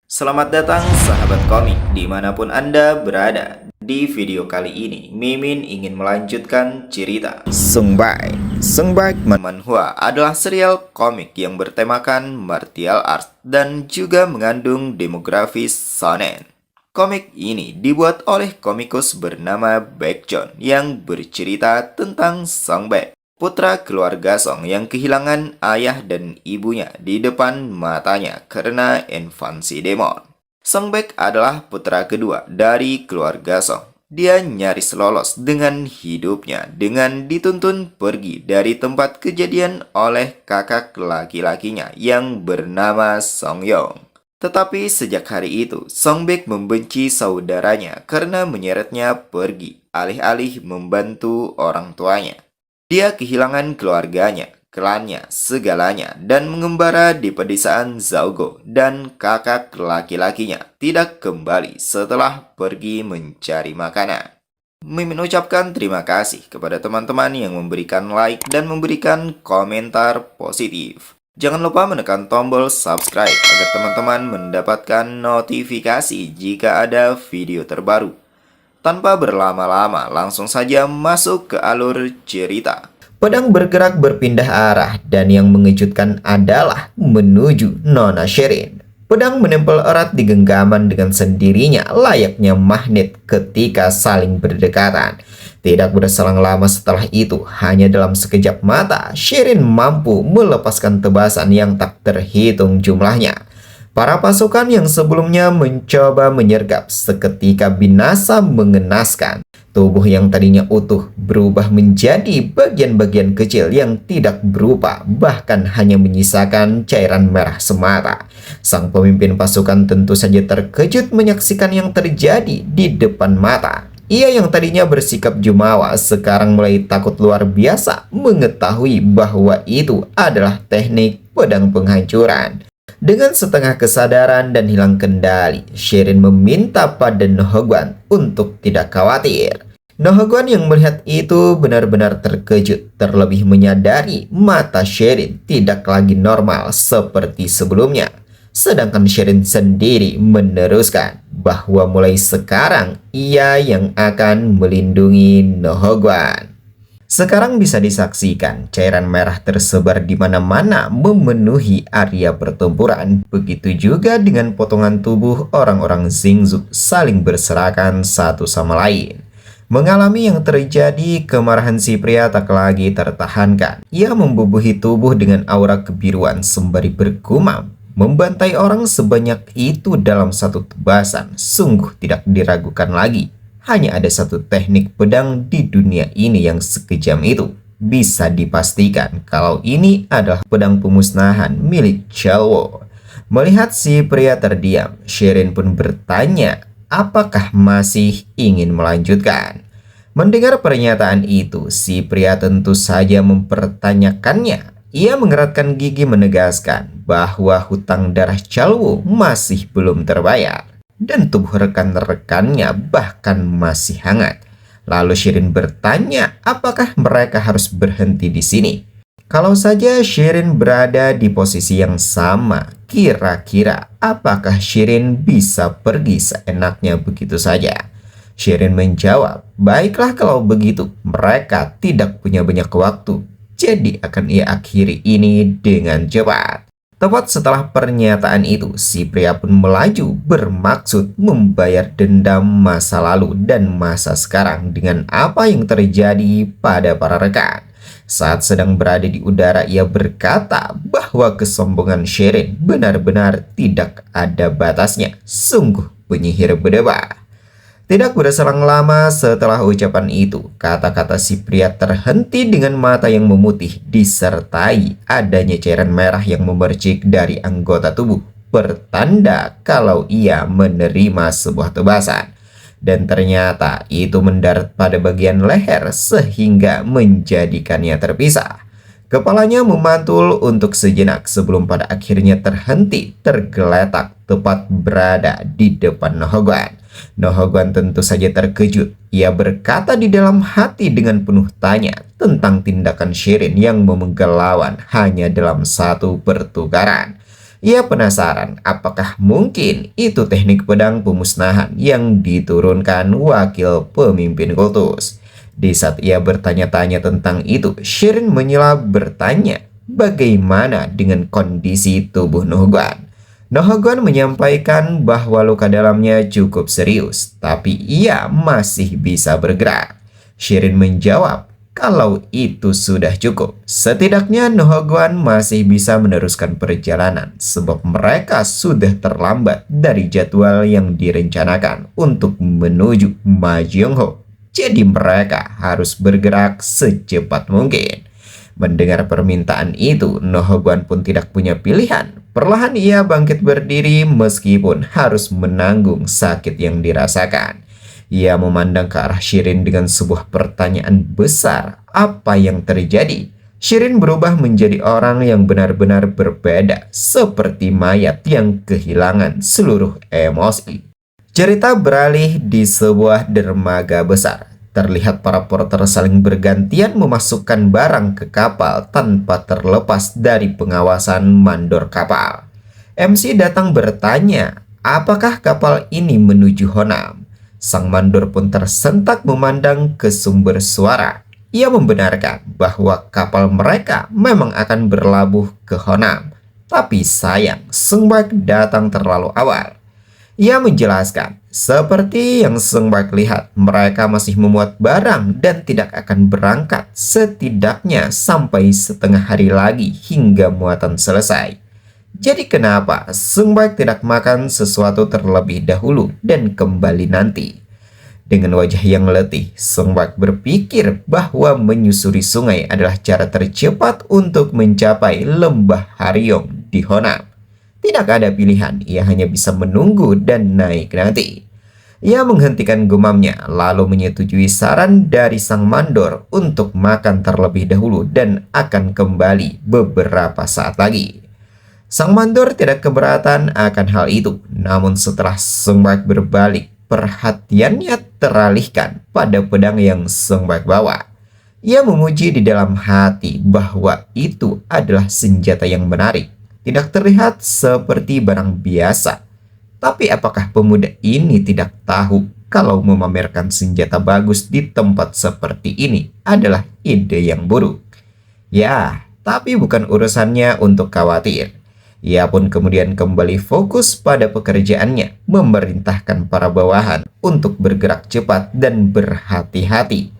Selamat datang sahabat komik dimanapun Anda berada. Di video kali ini, Mimin ingin melanjutkan cerita Sungbai. Sungbai Manhwa adalah serial komik yang bertemakan martial arts dan juga mengandung demografis shonen. Komik ini dibuat oleh komikus bernama Baekjeon yang bercerita tentang Sungbai, putra keluarga Song yang kehilangan ayah dan ibunya di depan matanya karena invasi demon. Songbek adalah putra kedua dari keluarga Song. Dia nyaris lolos dengan hidupnya dengan dituntun pergi dari tempat kejadian oleh kakak laki-lakinya yang bernama Song Yong. Tetapi sejak hari itu, Songbek membenci saudaranya karena menyeretnya pergi, alih-alih membantu orang tuanya. Dia kehilangan keluarganya, klannya, segalanya, dan mengembara di pedesaan Zaugo, dan kakak laki-lakinya tidak kembali setelah pergi mencari makanan. Mimin ucapkan terima kasih kepada teman-teman yang memberikan like dan memberikan komentar positif. Jangan lupa menekan tombol subscribe agar teman-teman mendapatkan notifikasi jika ada video terbaru. Tanpa berlama-lama, langsung saja masuk ke alur cerita. Pedang bergerak berpindah arah dan yang mengejutkan adalah menuju Nona Sherin. Pedang menempel erat di genggaman dengan sendirinya layaknya magnet ketika saling berdekatan. Tidak berselang lama setelah itu, hanya dalam sekejap mata, Sherin mampu melepaskan tebasan yang tak terhitung jumlahnya. Para pasukan yang sebelumnya mencoba menyergap seketika binasa mengenaskan. Tubuh yang tadinya utuh berubah menjadi bagian-bagian kecil yang tidak berupa, bahkan hanya menyisakan cairan merah semata. Sang pemimpin pasukan tentu saja terkejut menyaksikan yang terjadi di depan mata. Ia yang tadinya bersikap jumawa sekarang mulai takut luar biasa mengetahui bahwa itu adalah teknik pedang penghancuran. Dengan setengah kesadaran dan hilang kendali, Sherin meminta pada Nohogwan untuk tidak khawatir. Nohogwan yang melihat itu benar-benar terkejut, terlebih menyadari mata Sherin tidak lagi normal seperti sebelumnya. Sedangkan Sherin sendiri meneruskan bahwa mulai sekarang ia yang akan melindungi Nohogwan. Sekarang bisa disaksikan cairan merah tersebar di mana-mana memenuhi area pertempuran. Begitu juga dengan potongan tubuh orang-orang Xingzhou saling berserakan satu sama lain. Mengalami yang terjadi, kemarahan si pria tak lagi tertahankan. Ia membubuhi tubuh dengan aura kebiruan sembari bergumam. Membantai orang sebanyak itu dalam satu tebasan sungguh tidak diragukan lagi. Hanya ada satu teknik pedang di dunia ini yang sekejam itu. Bisa dipastikan kalau ini adalah pedang pemusnahan milik Chalwo. Melihat si pria terdiam, Sherin pun bertanya, apakah masih ingin melanjutkan? Mendengar pernyataan itu, si pria tentu saja mempertanyakannya. Ia mengeratkan gigi menegaskan bahwa hutang darah Chalwo masih belum terbayar. Dan tubuh rekan-rekannya bahkan masih hangat. Lalu Sherin bertanya apakah mereka harus berhenti di sini. Kalau saja Sherin berada di posisi yang sama, kira-kira apakah Sherin bisa pergi seenaknya begitu saja? Sherin menjawab, baiklah kalau begitu, mereka tidak punya banyak waktu. Jadi akan ia akhiri ini dengan cepat. Tepat setelah pernyataan itu, si pria pun melaju bermaksud membayar dendam masa lalu dan masa sekarang dengan apa yang terjadi pada para rekan. Saat sedang berada di udara, ia berkata bahwa kesombongan Sherin benar-benar tidak ada batasnya. Sungguh penyihir berdebah. Tidak berselang lama setelah ucapan itu, kata-kata si pria terhenti dengan mata yang memutih disertai adanya cairan merah yang memercik dari anggota tubuh, pertanda kalau ia menerima sebuah tebasan. Dan ternyata itu mendarat pada bagian leher sehingga menjadikannya terpisah. Kepalanya memantul untuk sejenak sebelum pada akhirnya terhenti tergeletak tepat berada di depan Nohogwan. Nohogwan tentu saja terkejut. Ia berkata di dalam hati dengan penuh tanya tentang tindakan Sherin yang memenggal lawan hanya dalam satu pertukaran. Ia penasaran apakah mungkin itu teknik pedang pemusnahan yang diturunkan wakil pemimpin kultus. Di saat ia bertanya-tanya tentang itu, Shirin menyela bertanya, bagaimana dengan kondisi tubuh Nohguan? Nohguan menyampaikan bahwa luka dalamnya cukup serius, tapi ia masih bisa bergerak. Shirin menjawab, kalau itu sudah cukup, setidaknya Nohguan masih bisa meneruskan perjalanan sebab mereka sudah terlambat dari jadwal yang direncanakan untuk menuju Majeongho. Jadi mereka harus bergerak secepat mungkin. Mendengar permintaan itu, Nohguan pun tidak punya pilihan. Perlahan ia bangkit berdiri meskipun harus menanggung sakit yang dirasakan. Ia memandang ke arah Shirin dengan sebuah pertanyaan besar. Apa yang terjadi? Shirin berubah menjadi orang yang benar-benar berbeda, seperti mayat yang kehilangan seluruh emosi. Cerita beralih di sebuah dermaga besar. Terlihat para porter saling bergantian memasukkan barang ke kapal tanpa terlepas dari pengawasan mandor kapal. MC datang bertanya, apakah kapal ini menuju Honam? Sang mandor pun tersentak memandang ke sumber suara. Ia membenarkan bahwa kapal mereka memang akan berlabuh ke Honam. Tapi sayang, Sung Baik datang terlalu awal. Ia menjelaskan, seperti yang Sung Baik lihat, mereka masih memuat barang dan tidak akan berangkat setidaknya sampai setengah hari lagi hingga muatan selesai. Jadi kenapa Sung Baik tidak makan sesuatu terlebih dahulu dan kembali nanti? Dengan wajah yang letih, Sung Baik berpikir bahwa menyusuri sungai adalah cara tercepat untuk mencapai lembah Haryong di Honam. Tidak ada pilihan, ia hanya bisa menunggu dan naik nanti. Ia menghentikan gumamnya, lalu menyetujui saran dari sang mandor untuk makan terlebih dahulu dan akan kembali beberapa saat lagi. Sang mandor tidak keberatan akan hal itu, namun setelah Sung Baik berbalik, perhatiannya teralihkan pada pedang yang Sung Baik bawa. Ia memuji di dalam hati bahwa itu adalah senjata yang menarik, tidak terlihat seperti barang biasa. Tapi apakah pemuda ini tidak tahu kalau memamerkan senjata bagus di tempat seperti ini adalah ide yang buruk? Ya, tapi bukan urusannya untuk khawatir. Ia pun kemudian kembali fokus pada pekerjaannya, memerintahkan para bawahan untuk bergerak cepat dan berhati-hati.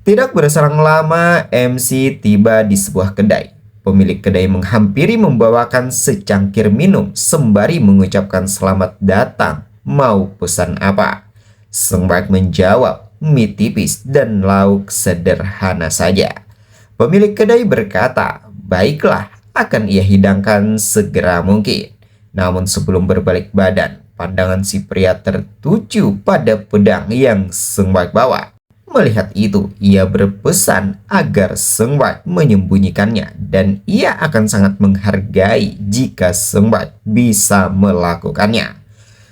Tidak berselang lama, MC tiba di sebuah kedai. Pemilik kedai menghampiri membawakan secangkir minum sembari mengucapkan selamat datang. Mau pesan apa? Sung Baik menjawab, mie tipis dan lauk sederhana saja. Pemilik kedai berkata, baiklah, akan ia hidangkan segera mungkin. Namun sebelum berbalik badan, pandangan si pria tertuju pada pedang yang Sung Baik bawa. Melihat itu, ia berpesan agar Sung Baik menyembunyikannya dan ia akan sangat menghargai jika Sung Baik bisa melakukannya.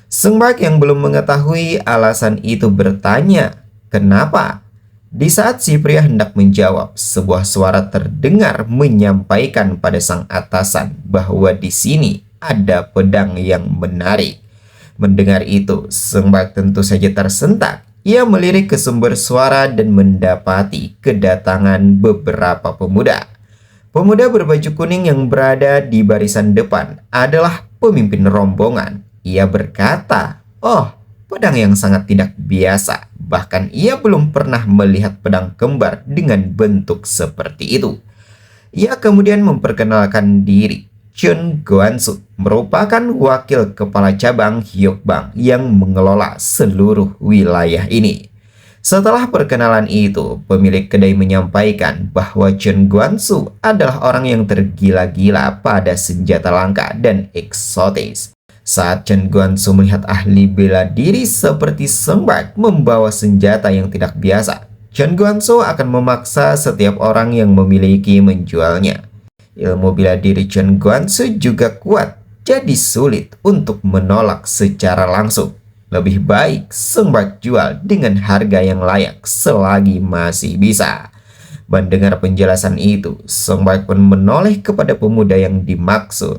Sung Baik yang belum mengetahui alasan itu bertanya, kenapa? Di saat si pria hendak menjawab, sebuah suara terdengar menyampaikan pada sang atasan bahwa di sini ada pedang yang menarik. Mendengar itu, Sung Baik tentu saja tersentak. Ia melirik ke sumber suara dan mendapati kedatangan beberapa pemuda. Pemuda berbaju kuning yang berada di barisan depan adalah pemimpin rombongan. Ia berkata, "Oh, pedang yang sangat tidak biasa. Bahkan ia belum pernah melihat pedang kembar dengan bentuk seperti itu." Ia kemudian memperkenalkan diri. Chun Guansu merupakan wakil kepala cabang Hyokbang yang mengelola seluruh wilayah ini. Setelah perkenalan itu, pemilik kedai menyampaikan bahwa Chun Guansu adalah orang yang tergila-gila pada senjata langka dan eksotis. Saat Chun Guansu melihat ahli bela diri seperti Sung Baik membawa senjata yang tidak biasa, Chun Guansu akan memaksa setiap orang yang memiliki menjualnya. Ilmu bela diri Chun Guansu juga kuat, jadi sulit untuk menolak secara langsung. Lebih baik Sung Baik jual dengan harga yang layak selagi masih bisa. Mendengar penjelasan itu, Sung Baik pun menoleh kepada pemuda yang dimaksud.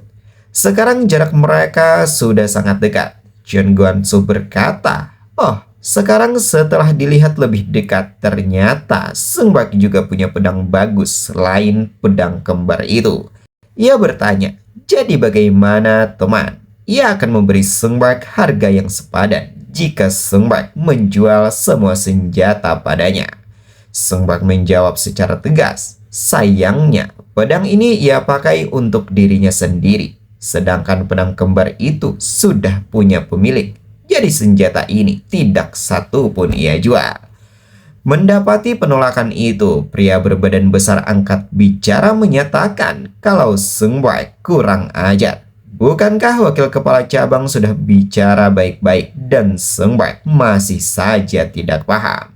Sekarang jarak mereka sudah sangat dekat. Chen Guangzu berkata, "Oh, sekarang setelah dilihat lebih dekat, ternyata Sung Bak juga punya pedang bagus selain pedang kembar itu." Ia bertanya, "Jadi bagaimana, teman?" Ia akan memberi Sung Bak harga yang sepadan jika Sung Bak menjual semua senjata padanya. Sung Bak menjawab secara tegas, "Sayangnya, pedang ini ia pakai untuk dirinya sendiri, sedangkan pedang kembar itu sudah punya pemilik. Jadi senjata ini tidak satu pun ia jual." Mendapati penolakan itu, pria berbadan besar angkat bicara menyatakan kalau Sung Bak kurang ajar. Bukankah wakil kepala cabang sudah bicara baik-baik dan Sung Bak masih saja tidak paham?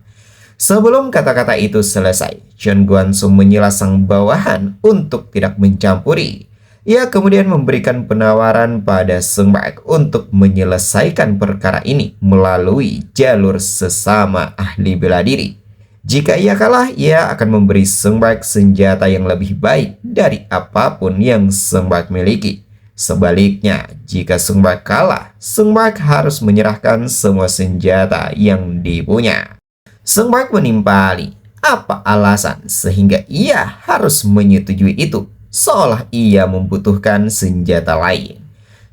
Sebelum kata-kata itu selesai, Chen Guangzu menyilas sang bawahan untuk tidak mencampuri. Ia kemudian memberikan penawaran pada Sung Bak untuk menyelesaikan perkara ini melalui jalur sesama ahli bela diri. Jika ia kalah, ia akan memberi Sung Bak senjata yang lebih baik dari apapun yang Sung Bak miliki. Sebaliknya, jika Sung Bak kalah, Sung Bak harus menyerahkan semua senjata yang dipunya. Sung Bak menimpali, apa alasan sehingga ia harus menyetujui itu? Seolah ia membutuhkan senjata lain.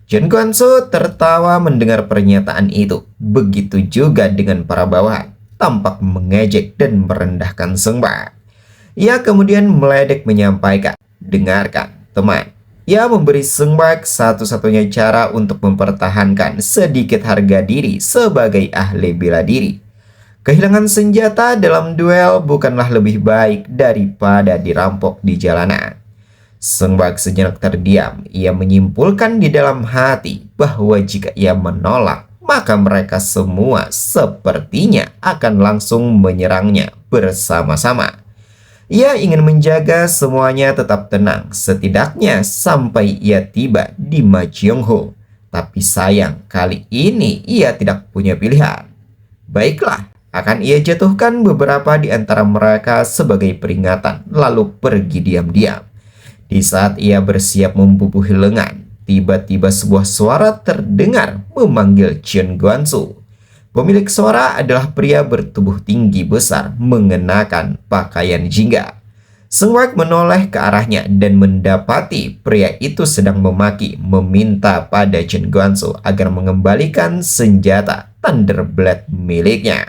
Chen Guangzu tertawa mendengar pernyataan itu. Begitu juga dengan para bawahan, tampak mengejek dan merendahkan Sung Bak. Ia kemudian meledek menyampaikan, "Dengarkan, teman. Ia memberi Sung Bak satu-satunya cara untuk mempertahankan sedikit harga diri sebagai ahli bela diri. Kehilangan senjata dalam duel bukanlah lebih baik daripada dirampok di jalanan." Sung Bak sejenak terdiam. Ia menyimpulkan di dalam hati bahwa jika ia menolak, maka mereka semua sepertinya akan langsung menyerangnya bersama-sama. Ia ingin menjaga semuanya tetap tenang, setidaknya sampai ia tiba di Ma Jionghu. Tapi sayang, kali ini ia tidak punya pilihan. Baiklah, akan ia jatuhkan beberapa di antara mereka sebagai peringatan, lalu pergi diam-diam. Di saat ia bersiap membubuhi lengan, tiba-tiba sebuah suara terdengar memanggil Chen Guangzu. Pemilik suara adalah pria bertubuh tinggi besar mengenakan pakaian jingga. Sung Bak menoleh ke arahnya dan mendapati pria itu sedang meminta pada Chen Guangzu agar mengembalikan senjata Thunderblade miliknya.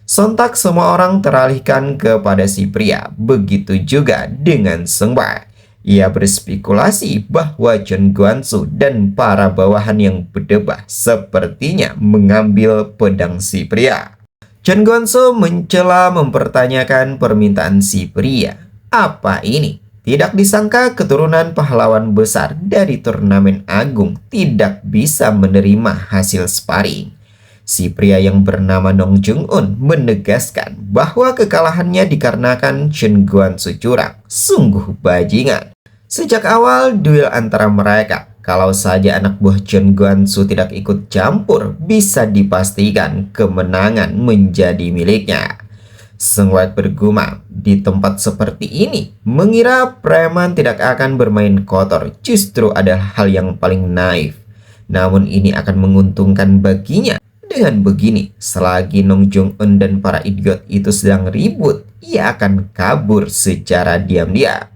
Sontak semua orang teralihkan kepada si pria, begitu juga dengan Sung Bak. Ia berspekulasi bahwa Chen Guangzu dan para bawahan yang berdebat sepertinya mengambil pedang si pria. Chen Guangzu mencela mempertanyakan permintaan si pria. Apa ini? Tidak disangka keturunan pahlawan besar dari turnamen agung tidak bisa menerima hasil sparring. Si pria yang bernama Nong Jung-un menegaskan bahwa kekalahannya dikarenakan Chen Guangzu curang. Sungguh bajingan. Sejak awal duel antara mereka, kalau saja anak buah Chen Guangzu tidak ikut campur, bisa dipastikan kemenangan menjadi miliknya. Sung Bak bergumam, di tempat seperti ini, mengira preman tidak akan bermain kotor justru adalah hal yang paling naif. Namun ini akan menguntungkan baginya. Dengan begini, selagi Nong Jung-un dan para idiot itu sedang ribut, ia akan kabur secara diam-diam.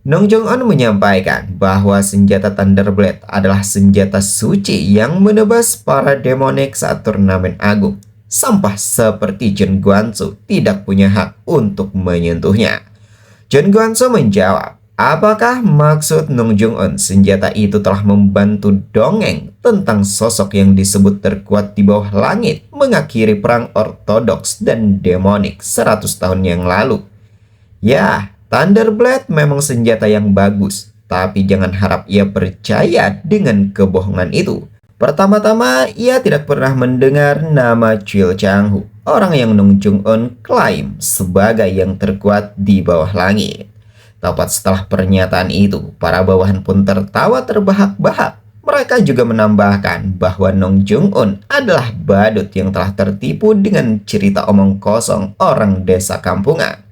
Nong Jung-un menyampaikan bahwa senjata Thunderblade adalah senjata suci yang menebas para demonik saat turnamen agung. Sampah seperti Chen Guangzu tidak punya hak untuk menyentuhnya. Chen Guangzu menjawab, apakah maksud Nong Jung-un senjata itu telah membantu dongeng tentang sosok yang disebut terkuat di bawah langit mengakhiri perang ortodoks dan demonik 100 tahun yang lalu? Ya, Thunderblade memang senjata yang bagus, tapi jangan harap ia percaya dengan kebohongan itu. Pertama-tama, ia tidak pernah mendengar nama Chil Changhu, orang yang Nong Jung-un klaim sebagai yang terkuat di bawah langit. Tepat setelah pernyataan itu, para bawahan pun tertawa terbahak-bahak. Mereka juga menambahkan bahwa Nong Jung-un adalah badut yang telah tertipu dengan cerita omong kosong orang desa kampungan.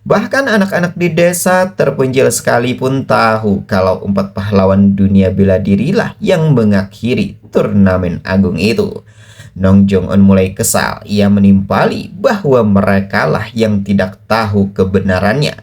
Bahkan anak-anak di desa terpencil sekalipun tahu kalau 4 pahlawan dunia bela dirilah yang mengakhiri turnamen agung itu. Nong Jong-un mulai kesal. Ia menimpali bahwa merekalah yang tidak tahu kebenarannya.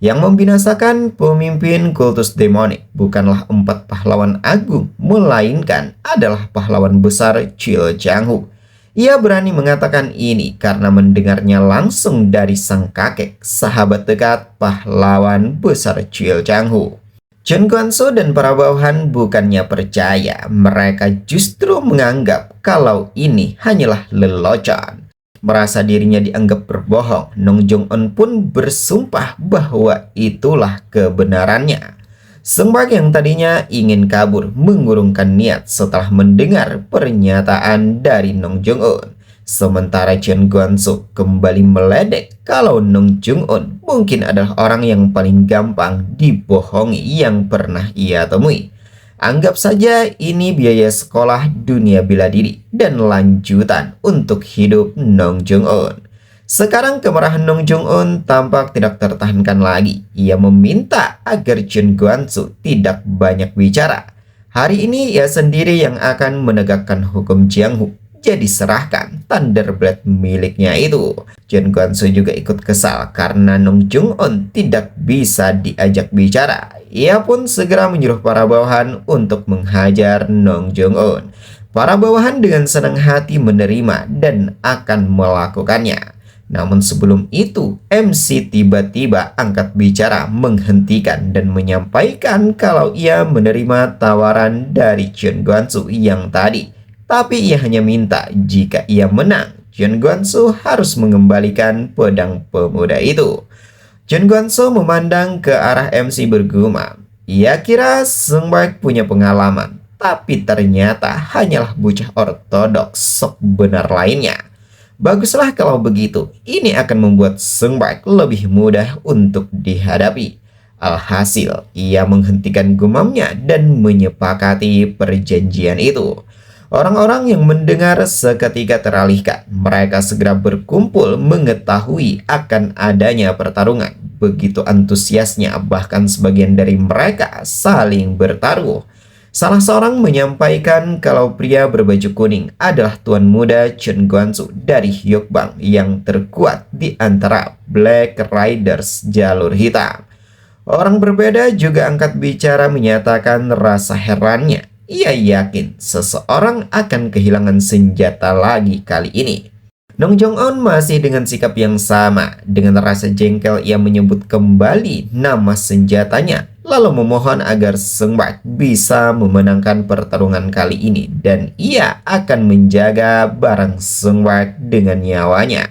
Yang membinasakan pemimpin kultus demonik bukanlah 4 pahlawan agung, melainkan adalah pahlawan besar Chil Jang-hu. Ia berani mengatakan ini karena mendengarnya langsung dari sang kakek, sahabat dekat pahlawan besar Chil Jang-hu. Chen Guangzhou dan para bawahan bukannya percaya, mereka justru menganggap kalau ini hanyalah lelucon. Merasa dirinya dianggap berbohong, Nong Jong-un pun bersumpah bahwa itulah kebenarannya. Sung Bak yang tadinya ingin kabur mengurungkan niat setelah mendengar pernyataan dari Nong Jong-un. Sementara Chen Guangzhou kembali meledek kalau Nong Jong-un mungkin adalah orang yang paling gampang dibohongi yang pernah ia temui. Anggap saja ini biaya sekolah dunia bela diri dan lanjutan untuk hidup Nong Jong-un. Sekarang kemarahan Nong Jong-un tampak tidak tertahankan lagi. Ia meminta agar Chen Guangzhou tidak banyak bicara. Hari ini ia sendiri yang akan menegakkan hukum Jianghu. Jadi serahkan Thunderblade miliknya itu. Chen Guangzhou juga ikut kesal karena Nong Jong-un tidak bisa diajak bicara. Ia pun segera menyuruh para bawahan untuk menghajar Nong Jong-un. Para bawahan dengan senang hati menerima dan akan melakukannya. Namun sebelum itu, MC tiba-tiba angkat bicara menghentikan dan menyampaikan kalau ia menerima tawaran dari Chen Guangzhou yang tadi. Tapi ia hanya minta jika ia menang, Chen Guangzhou harus mengembalikan pedang pemuda itu. Chen Guangzhou memandang ke arah MC bergumam. Ia kira Sung Baek punya pengalaman, tapi ternyata hanyalah bocah ortodoks sok benar lainnya. Baguslah kalau begitu, ini akan membuat Sung Baek lebih mudah untuk dihadapi. Alhasil, ia menghentikan gumamnya dan menyepakati perjanjian itu. Orang-orang yang mendengar seketika teralihkan. Mereka segera berkumpul mengetahui akan adanya pertarungan. Begitu antusiasnya, bahkan sebagian dari mereka saling bertaruh. Salah seorang menyampaikan kalau pria berbaju kuning adalah tuan muda Chen Guangzhou dari Hyokbang yang terkuat di antara Black Riders jalur hitam. Orang berbeda juga angkat bicara menyatakan rasa herannya. Ia yakin seseorang akan kehilangan senjata lagi kali ini. Nong Jong-un masih dengan sikap yang sama. Dengan rasa jengkel ia menyebut kembali nama senjatanya. Lalu memohon agar Sung Baek bisa memenangkan pertarungan kali ini. Dan ia akan menjaga barang Sung Baek dengan nyawanya.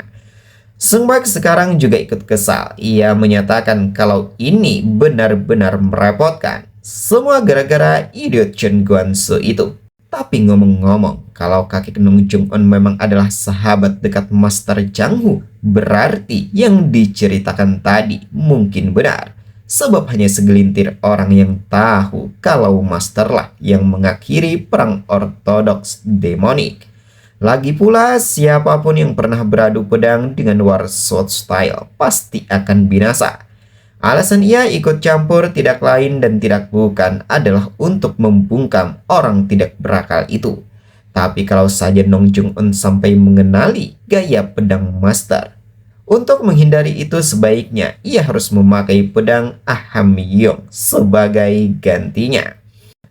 Sung Baek sekarang juga ikut kesal. Ia menyatakan kalau ini benar-benar merepotkan. Semua gara-gara idiot Chen Guangzhou itu. Tapi ngomong-ngomong, kalau kakek Nong Jong-un memang adalah sahabat dekat Master Jang-hu, berarti yang diceritakan tadi mungkin benar. Sebab hanya segelintir orang yang tahu kalau Masterlah yang mengakhiri perang ortodoks demonik. Lagi pula, siapapun yang pernah beradu pedang dengan War Sword Style pasti akan binasa. Alasan ia ikut campur tidak lain dan tidak bukan adalah untuk membungkam orang tidak berakal itu. Tapi kalau saja Nong Jong-un sampai mengenali gaya pedang Master, untuk menghindari itu sebaiknya ia harus memakai pedang Aham Yong sebagai gantinya.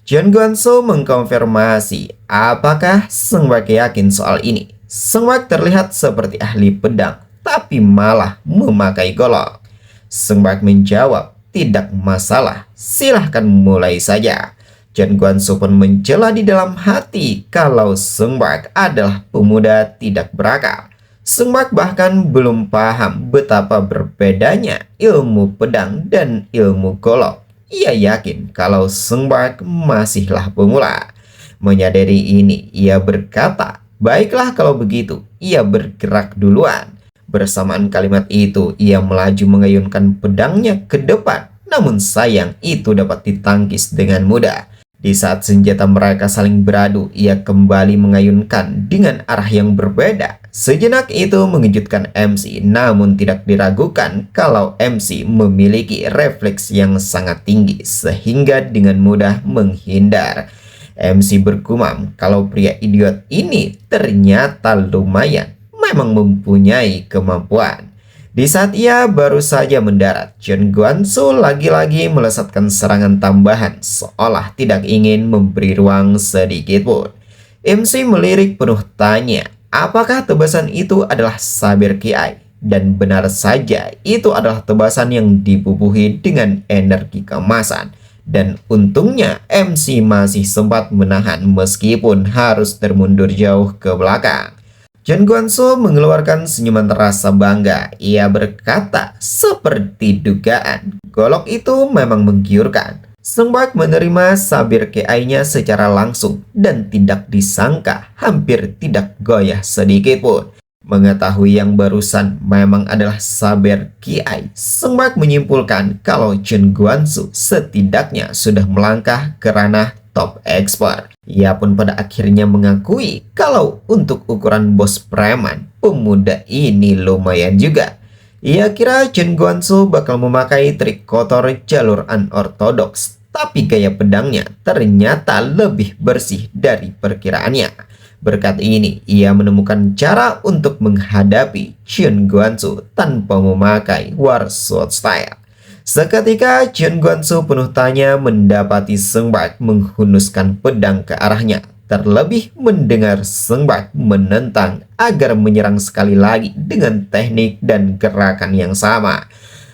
Chen Guangzhou mengkonfirmasi apakah Sung Baek yakin soal ini. Sung Baek terlihat seperti ahli pedang, tapi malah memakai golok. Sung Baek menjawab, tidak masalah, silahkan mulai saja. Chen Guangzhou pun mencela di dalam hati kalau Sung Baek adalah pemuda tidak berakal. Sung Baek bahkan belum paham betapa berbedanya ilmu pedang dan ilmu golok. Ia yakin kalau Sung Baek masihlah pemula. Menyadari ini, ia berkata, baiklah kalau begitu, ia bergerak duluan. Bersamaan kalimat itu, ia melaju mengayunkan pedangnya ke depan. Namun sayang, itu dapat ditangkis dengan mudah. Di saat senjata mereka saling beradu, ia kembali mengayunkan dengan arah yang berbeda. Sejenak itu mengejutkan MC, namun tidak diragukan kalau MC memiliki refleks yang sangat tinggi sehingga dengan mudah menghindar. MC bergumam kalau pria idiot ini ternyata lumayan, memang mempunyai kemampuan. Di saat ia baru saja mendarat, Chen Guanzu lagi-lagi melesatkan serangan tambahan seolah tidak ingin memberi ruang sedikit pun. MC melirik penuh tanya, apakah tebasan itu adalah sabir Kiai? Dan benar saja, itu adalah tebasan yang dibubuhi dengan energi kemasan. Dan untungnya MC masih sempat menahan meskipun harus termundur jauh ke belakang. Chen Guanzu mengeluarkan senyuman terasa bangga. Ia berkata, seperti dugaan, golok itu memang menggiurkan. Sung Bak menerima sabir Kiai-nya secara langsung dan tidak disangka, hampir tidak goyah sedikit pun. Mengetahui yang barusan memang adalah sabir Kiai, Sung Bak menyimpulkan kalau Chen Guanzu setidaknya sudah melangkah ke ranah top expert. Ia pun pada akhirnya mengakui kalau untuk ukuran bos preman, pemuda ini lumayan juga. Ia kira Chen Guanzu bakal memakai trik kotor jalur unorthodox, tapi gaya pedangnya ternyata lebih bersih dari perkiraannya. Berkat ini, ia menemukan cara untuk menghadapi Chen Guanzu tanpa memakai war sword style. Seketika Chen Guanzu penuh tanya mendapati Sung Bak menghunuskan pedang ke arahnya. Terlebih mendengar Sung Bak menentang agar menyerang sekali lagi dengan teknik dan gerakan yang sama.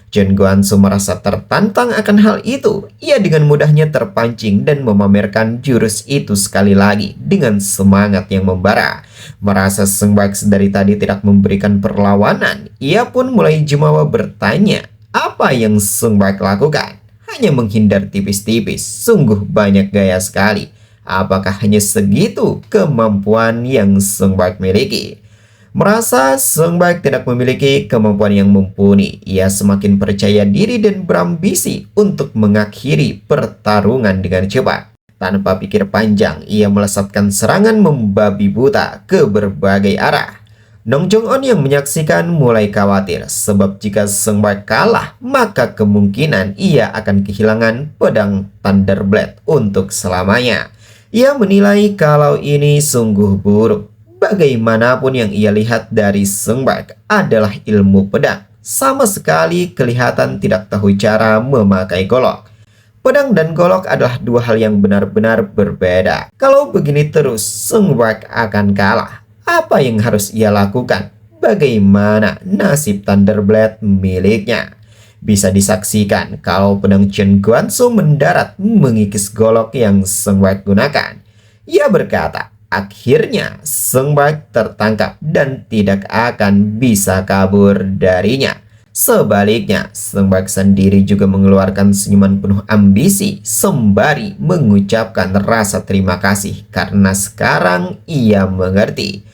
Chen Guanzu merasa tertantang akan hal itu. Ia dengan mudahnya terpancing dan memamerkan jurus itu sekali lagi dengan semangat yang membara. Merasa Sung Bak dari tadi tidak memberikan perlawanan, ia pun mulai jumawa bertanya, apa yang Sung Bak lakukan? Hanya menghindar tipis-tipis, sungguh banyak gaya sekali. Apakah hanya segitu kemampuan yang Sung Bak miliki? Merasa Sung Bak tidak memiliki kemampuan yang mumpuni, ia semakin percaya diri dan berambisi untuk mengakhiri pertarungan dengan cepat. Tanpa pikir panjang, ia melesatkan serangan membabi buta ke berbagai arah. Nong Jong-on yang menyaksikan mulai khawatir sebab jika Sung Bak kalah maka kemungkinan ia akan kehilangan pedang Thunderblade untuk selamanya. Ia menilai kalau ini sungguh buruk. Bagaimanapun yang ia lihat dari Sung Bak adalah ilmu pedang. Sama sekali kelihatan tidak tahu cara memakai golok. Pedang dan golok adalah dua hal yang benar-benar berbeda. Kalau begini terus Sung Bak akan kalah. Apa yang harus ia lakukan? Bagaimana nasib Thunderblade miliknya? Bisa disaksikan kalau pedang Chen Guanzu mendarat mengikis golok yang Sung Bak gunakan. Ia berkata, akhirnya Sung Bak tertangkap dan tidak akan bisa kabur darinya. Sebaliknya, Sung Bak sendiri juga mengeluarkan senyuman penuh ambisi sembari mengucapkan rasa terima kasih karena sekarang ia mengerti.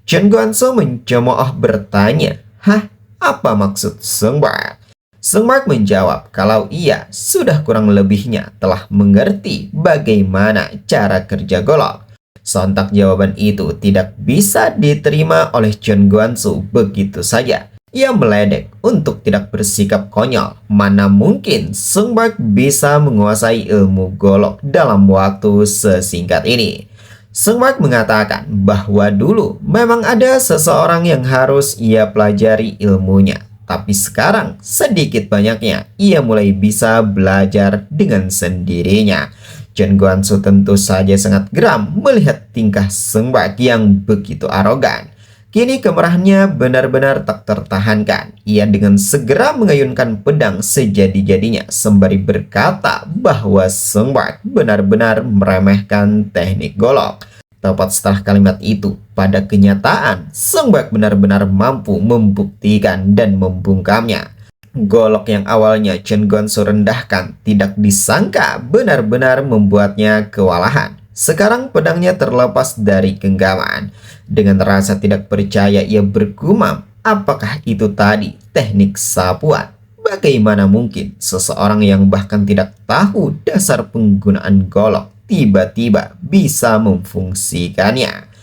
Chen Guanzu mencemooh bertanya, hah? Apa maksud Sung Bak? Sung Bak menjawab kalau ia sudah kurang lebihnya telah mengerti bagaimana cara kerja golok. Sontak jawaban itu tidak bisa diterima oleh Chen Guanzu begitu saja. Ia meledek untuk tidak bersikap konyol. Mana mungkin Sung Bak bisa menguasai ilmu golok dalam waktu sesingkat ini. Sung Bak mengatakan bahwa dulu memang ada seseorang yang harus ia pelajari ilmunya. Tapi sekarang sedikit banyaknya ia mulai bisa belajar dengan sendirinya. Chen Guanzu tentu saja sangat geram melihat tingkah Sung Bak yang begitu arogan. Kini kemarahannya benar-benar tak tertahankan. Ia dengan segera mengayunkan pedang sejadi-jadinya sembari berkata bahwa Sung Bak benar-benar meremehkan teknik golok. Tepat setelah kalimat itu, pada kenyataan Sung Bak benar-benar mampu membuktikan dan membungkamnya. Golok yang awalnya Chen Guanzu rendahkan tidak disangka benar-benar membuatnya kewalahan. Sekarang pedangnya terlepas dari genggaman. Dengan rasa tidak percaya ia bergumam, apakah itu tadi teknik sapuan? Bagaimana mungkin seseorang yang bahkan tidak tahu dasar penggunaan golok tiba-tiba bisa memfungsikannya.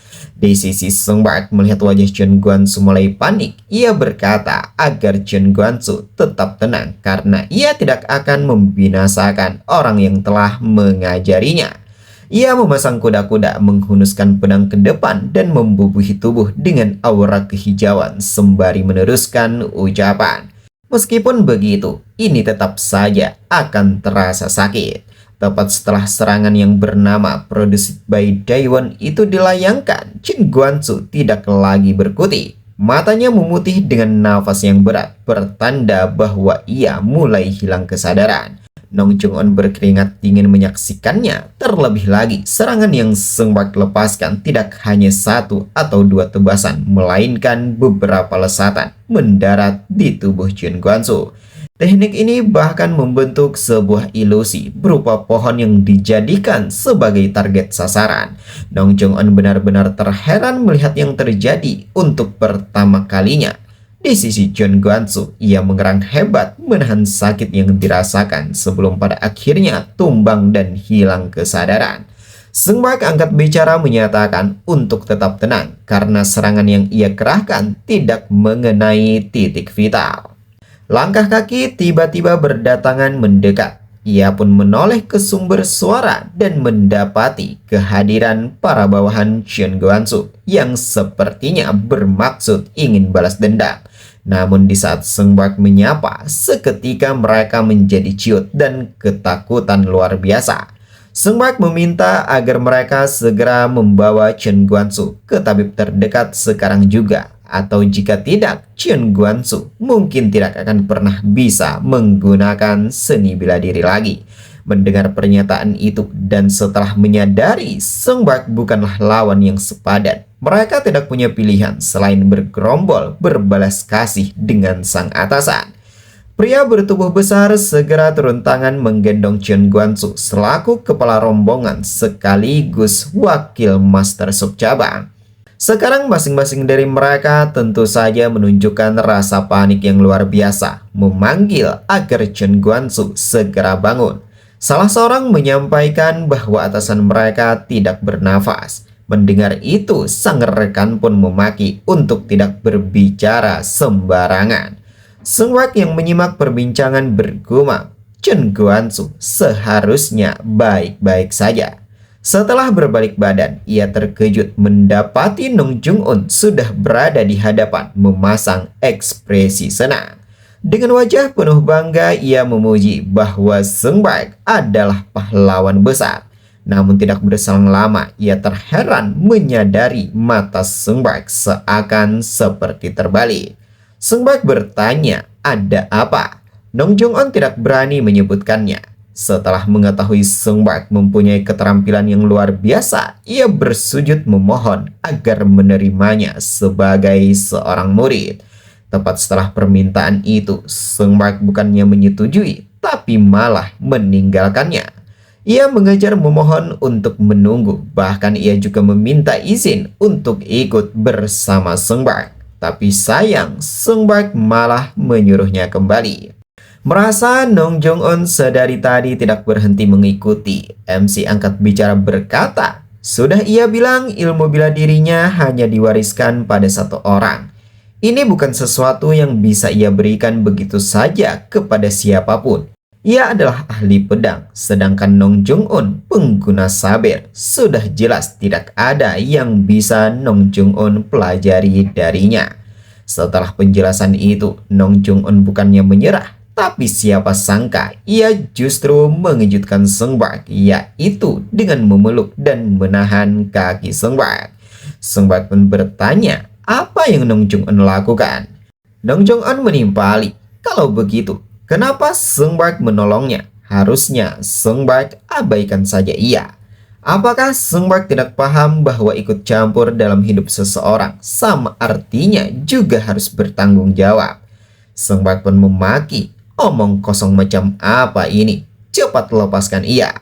Di sisi Sung Bak melihat wajah Chen Guanzu mulai panik, ia berkata agar Chen Guanzu tetap tenang karena ia tidak akan membinasakan orang yang telah mengajarinya. Ia memasang kuda-kuda, menghunuskan pedang ke depan dan membubuhi tubuh dengan aura kehijauan sembari meneruskan ucapan. Meskipun begitu, ini tetap saja akan terasa sakit. Tepat setelah serangan yang bernama Produced by Daewon itu dilayangkan, Chen Guanzu tidak lagi berkutik. Matanya memutih dengan nafas yang berat, pertanda bahwa ia mulai hilang kesadaran. Nong Jung-on berkeringat dingin menyaksikannya. Terlebih lagi, serangan yang Sung Bak lepaskan tidak hanya 1 atau 2 tebasan, melainkan beberapa lesatan mendarat di tubuh Chen Guanzu. Teknik ini bahkan membentuk sebuah ilusi berupa pohon yang dijadikan sebagai target sasaran. Nong Jung-on benar-benar terheran melihat yang terjadi untuk pertama kalinya. Di sisi Chen Guanzu, ia mengerang hebat menahan sakit yang dirasakan sebelum pada akhirnya tumbang dan hilang kesadaran. Sung Bak angkat bicara menyatakan untuk tetap tenang karena serangan yang ia kerahkan tidak mengenai titik vital. Langkah kaki tiba-tiba berdatangan mendekat. Ia pun menoleh ke sumber suara dan mendapati kehadiran para bawahan Chen Guanzu yang sepertinya bermaksud ingin balas dendam. Namun di saat Sung Bak menyapa, seketika mereka menjadi ciut dan ketakutan luar biasa. Sung Bak meminta agar mereka segera membawa Chen Guanzu ke tabib terdekat sekarang juga. Atau jika tidak, Chen Guanzu mungkin tidak akan pernah bisa menggunakan seni bela diri lagi. Mendengar pernyataan itu dan setelah menyadari Sung Bak bukanlah lawan yang sepadan, mereka tidak punya pilihan selain bergerombol berbalas kasih dengan sang atasan. Pria bertubuh besar segera turun tangan menggendong Chen Guanzu selaku kepala rombongan sekaligus wakil master sub cabang. Sekarang masing-masing dari mereka tentu saja menunjukkan rasa panik yang luar biasa, memanggil agar Chen Guanzu segera bangun. Salah seorang menyampaikan bahwa atasan mereka tidak bernafas. Mendengar itu, sang rekan pun memaki untuk tidak berbicara sembarangan. Sung Bak yang menyimak perbincangan bergumam, Chen Guanzu seharusnya baik-baik saja. Setelah berbalik badan, ia terkejut mendapati Nong Jung-on sudah berada di hadapan memasang ekspresi senang. Dengan wajah penuh bangga, ia memuji bahwa Sung Bak adalah pahlawan besar. Namun tidak berselang lama, ia terheran menyadari mata Sung Bak seakan seperti terbalik. Sung Bak bertanya, ada apa? Nong Jung-on tidak berani menyebutkannya. Setelah mengetahui Sung Bak mempunyai keterampilan yang luar biasa, ia bersujud memohon agar menerimanya sebagai seorang murid. Tepat setelah permintaan itu, Sung Bak bukannya menyetujui, tapi malah meninggalkannya. Ia mengejar memohon untuk menunggu, bahkan ia juga meminta izin untuk ikut bersama Sung Bak. Tapi sayang, Sung Bak malah menyuruhnya kembali. Merasa Nong Jung-on sedari tadi tidak berhenti mengikuti, MC angkat bicara berkata, sudah ia bilang ilmu bela dirinya hanya diwariskan pada 1 orang. Ini bukan sesuatu yang bisa ia berikan begitu saja kepada siapapun. Ia adalah ahli pedang, sedangkan Nong Jung-on pengguna saber. Sudah jelas tidak ada yang bisa Nong Jung-on pelajari darinya. Setelah penjelasan itu, Nong Jung-on bukannya menyerah. Tapi siapa sangka ia justru mengejutkan Sung Bak, yaitu dengan memeluk dan menahan kaki Sung Bak. Sung Bak pun bertanya, apa yang Nong Jung-on lakukan? Nong Jung-on menimpali, kalau begitu, kenapa Sung Bak menolongnya? Harusnya Sung Bak abaikan saja ia. Apakah Sung Bak tidak paham bahwa ikut campur dalam hidup seseorang sama artinya juga harus bertanggung jawab? Sung Bak pun memaki, omong kosong macam apa ini? Cepat lepaskan ia.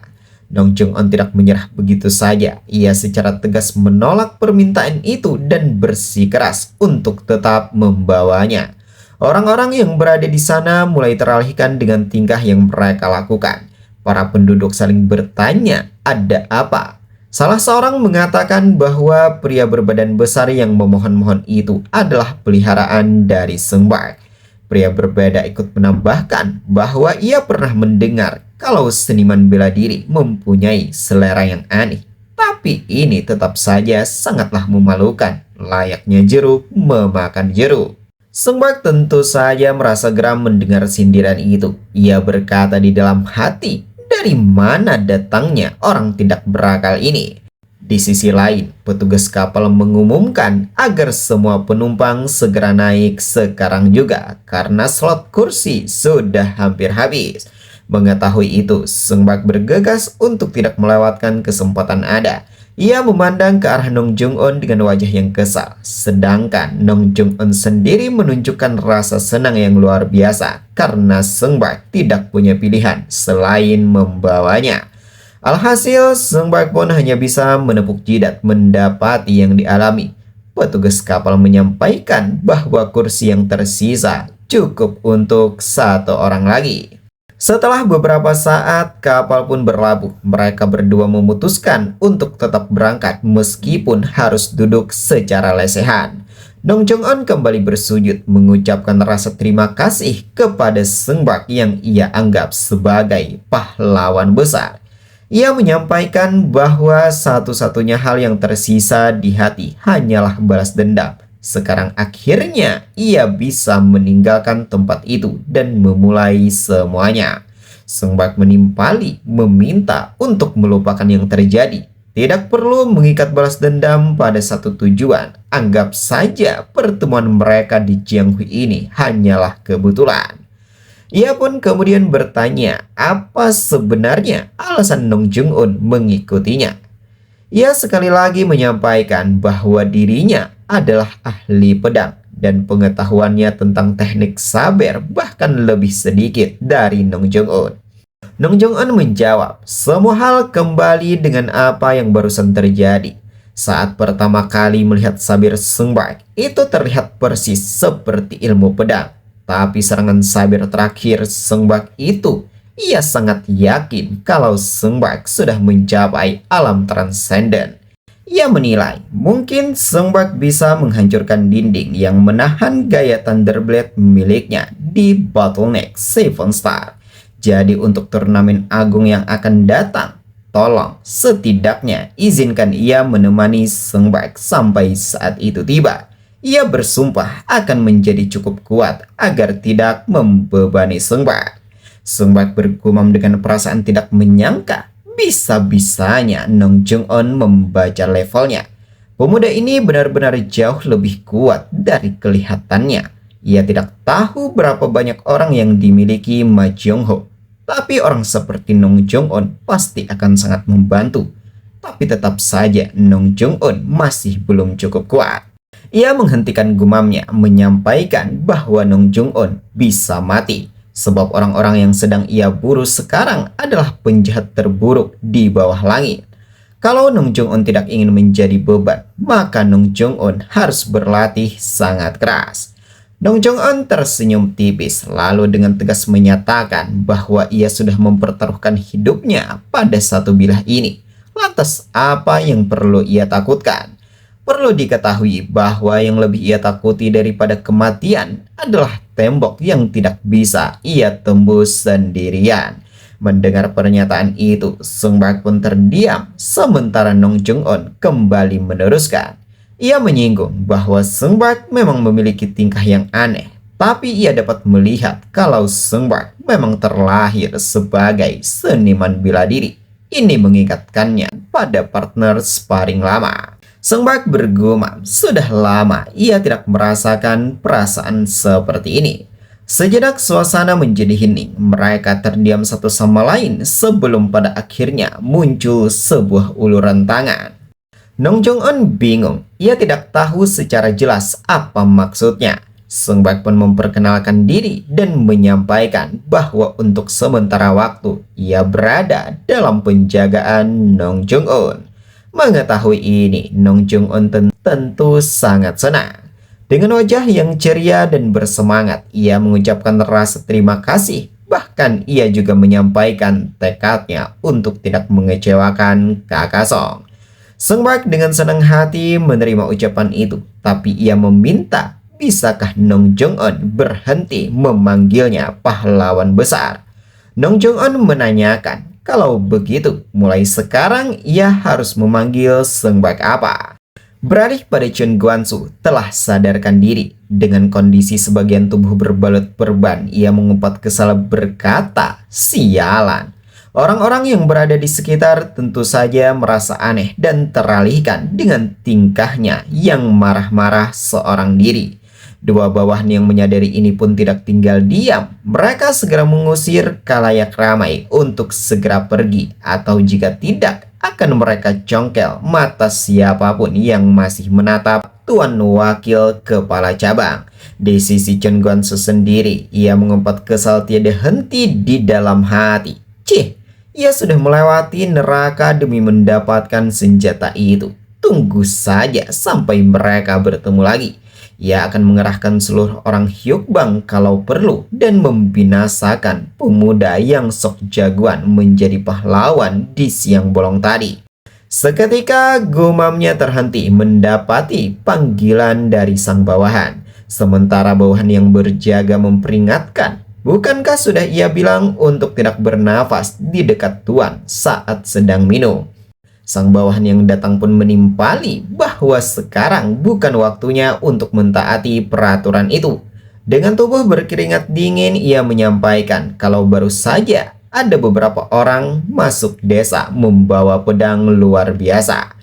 Nong Jung-on tidak menyerah begitu saja. Ia secara tegas menolak permintaan itu dan bersikeras untuk tetap membawanya. Orang-orang yang berada di sana mulai teralihkan dengan tingkah yang mereka lakukan. Para penduduk saling bertanya, ada apa? Salah seorang mengatakan bahwa pria berbadan besar yang memohon-mohon itu adalah peliharaan dari Sung Bak. Pria berbeda ikut menambahkan bahwa ia pernah mendengar kalau seniman bela diri mempunyai selera yang aneh. Tapi ini tetap saja sangatlah memalukan, layaknya jeruk memakan jeruk. Sung Bak tentu saja merasa geram mendengar sindiran itu. Ia berkata di dalam hati, dari mana datangnya orang tidak berakal ini? Di sisi lain, petugas kapal mengumumkan agar semua penumpang segera naik sekarang juga karena slot kursi sudah hampir habis. Mengetahui itu, Sung Bak bergegas untuk tidak melewatkan kesempatan ada. Ia memandang ke arah Nong Jung-un dengan wajah yang kesal. Sedangkan Nong Jung-un sendiri menunjukkan rasa senang yang luar biasa karena Sung Bak tidak punya pilihan selain membawanya. Alhasil, Sung Bak pun hanya bisa menepuk jidat mendapati yang dialami. Petugas kapal menyampaikan bahwa kursi yang tersisa cukup untuk satu orang lagi. Setelah beberapa saat, kapal pun berlabuh. Mereka berdua memutuskan untuk tetap berangkat meskipun harus duduk secara lesehan. Nong Jung-un kembali bersujud mengucapkan rasa terima kasih kepada Sung Bak yang ia anggap sebagai pahlawan besar. Ia menyampaikan bahwa satu-satunya hal yang tersisa di hati hanyalah balas dendam. Sekarang akhirnya ia bisa meninggalkan tempat itu dan memulai semuanya. Sung Bak menimpali, meminta untuk melupakan yang terjadi. Tidak perlu mengikat balas dendam pada satu tujuan. Anggap saja pertemuan mereka di Jianghui ini hanyalah kebetulan. Ia pun kemudian bertanya apa sebenarnya alasan Nong Jung-un mengikutinya. Ia sekali lagi menyampaikan bahwa dirinya adalah ahli pedang dan pengetahuannya tentang teknik saber bahkan lebih sedikit dari Nong Jung-un. Nong Jung-un menjawab, semua hal kembali dengan apa yang barusan terjadi. Saat pertama kali melihat sabir Sung Bak, itu terlihat persis seperti ilmu pedang. Tapi serangan sabir terakhir Sung Bak itu, ia sangat yakin kalau Sung Bak sudah mencapai alam transenden. Ia menilai mungkin Sung Bak bisa menghancurkan dinding yang menahan gaya Thunderblade miliknya di Bottleneck Seven Star. Jadi untuk turnamen agung yang akan datang, tolong setidaknya izinkan ia menemani Sung Bak sampai saat itu tiba. Ia bersumpah akan menjadi cukup kuat agar tidak membebani Sung Bak. Sung Bak bergumam dengan perasaan tidak menyangka bisa-bisanya Nong Jung-un membaca levelnya. Pemuda ini benar-benar jauh lebih kuat dari kelihatannya. Ia tidak tahu berapa banyak orang yang dimiliki Ma Jong-ho. Tapi orang seperti Nong Jung-un pasti akan sangat membantu. Tapi tetap saja Nong Jung-un masih belum cukup kuat. Ia menghentikan gumamnya, menyampaikan bahwa Nong Jung-un bisa mati. Sebab orang-orang yang sedang ia buru sekarang adalah penjahat terburuk di bawah langit. Kalau Nong Jung-un tidak ingin menjadi beban, maka Nong Jung-un harus berlatih sangat keras. Nong Jung-un tersenyum tipis, lalu dengan tegas menyatakan bahwa ia sudah mempertaruhkan hidupnya pada satu bilah ini. Lantas apa yang perlu ia takutkan? Perlu diketahui bahwa yang lebih ia takuti daripada kematian adalah tembok yang tidak bisa ia tembus sendirian. Mendengar pernyataan itu, Sung Bak pun terdiam, sementara Nong Jung-un kembali meneruskan. Ia menyinggung bahwa Sung Bak memang memiliki tingkah yang aneh, tapi ia dapat melihat kalau Sung Bak memang terlahir sebagai seniman bela diri. Ini mengingatkannya pada partner sparring lama. Sung Bak bergumam, sudah lama ia tidak merasakan perasaan seperti ini. Sejenak suasana menjadi hening, mereka terdiam satu sama lain sebelum pada akhirnya muncul sebuah uluran tangan. Nong Jung-un bingung, ia tidak tahu secara jelas apa maksudnya. Sung Bak pun memperkenalkan diri dan menyampaikan bahwa untuk sementara waktu ia berada dalam penjagaan Nong Jung-un. Mengetahui ini, Nong Jung-un tentu sangat senang. Dengan wajah yang ceria dan bersemangat, ia mengucapkan rasa terima kasih Bahkan ia juga menyampaikan tekadnya untuk tidak mengecewakan kakak Song. Sung Baik dengan senang hati menerima ucapan itu, tapi ia meminta bisakah Nong Jong-un berhenti memanggilnya pahlawan besar. Nong Jong-un menanyakan kalau begitu mulai sekarang ia harus memanggil Sung Baik apa. Beralih pada Chun Guansu telah sadarkan diri dengan kondisi sebagian tubuh berbalut perban. Ia mengumpat kesal berkata, "Sialan." Orang-orang yang berada di sekitar tentu saja merasa aneh dan teralihkan dengan tingkahnya yang marah-marah seorang diri. Dua bawahan yang menyadari ini pun tidak tinggal diam. Mereka segera mengusir khalayak ramai untuk segera pergi, atau jika tidak akan mereka congkel mata siapapun yang masih menatap Tuan Wakil Kepala Cabang. Di sisi Chun Guansu sendiri, ia mengumpat kesal tiada henti di dalam hati. Cih, ia sudah melewati neraka demi mendapatkan senjata itu. Tunggu saja sampai mereka bertemu lagi. Ia akan mengerahkan seluruh orang Hyukbang kalau perlu dan membinasakan pemuda yang sok jagoan menjadi pahlawan di siang bolong tadi. Seketika gumamnya terhenti mendapati panggilan dari sang bawahan. Sementara bawahan yang berjaga memperingatkan, bukankah sudah ia bilang untuk tidak bernafas di dekat tuan saat sedang minum? Sang bawahan yang datang pun menimpali bahwa sekarang bukan waktunya untuk mentaati peraturan itu. Dengan tubuh berkeringat dingin, ia menyampaikan kalau baru saja ada beberapa orang masuk desa membawa pedang luar biasa.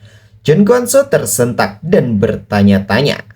Chun Guansu tersentak dan bertanya-tanya.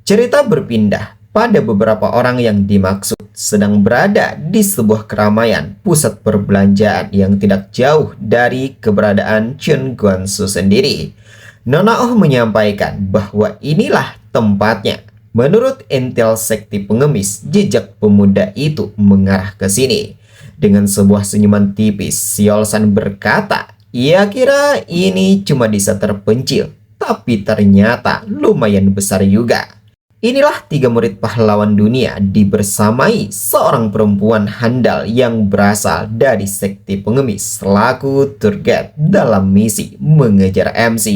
Cerita berpindah pada beberapa orang yang dimaksud sedang berada di sebuah keramaian pusat perbelanjaan yang tidak jauh dari keberadaan Chun Guansu sendiri. Nona Oh menyampaikan bahwa inilah tempatnya. Menurut intel sekti pengemis, jejak pemuda itu mengarah ke sini. Dengan sebuah senyuman tipis, Seol San berkata, ia kira ini cuma desa terpencil, tapi ternyata lumayan besar juga. Inilah 3 murid pahlawan dunia dibersamai seorang perempuan handal yang berasal dari sekti pengemis selaku tour guide dalam misi mengejar MC.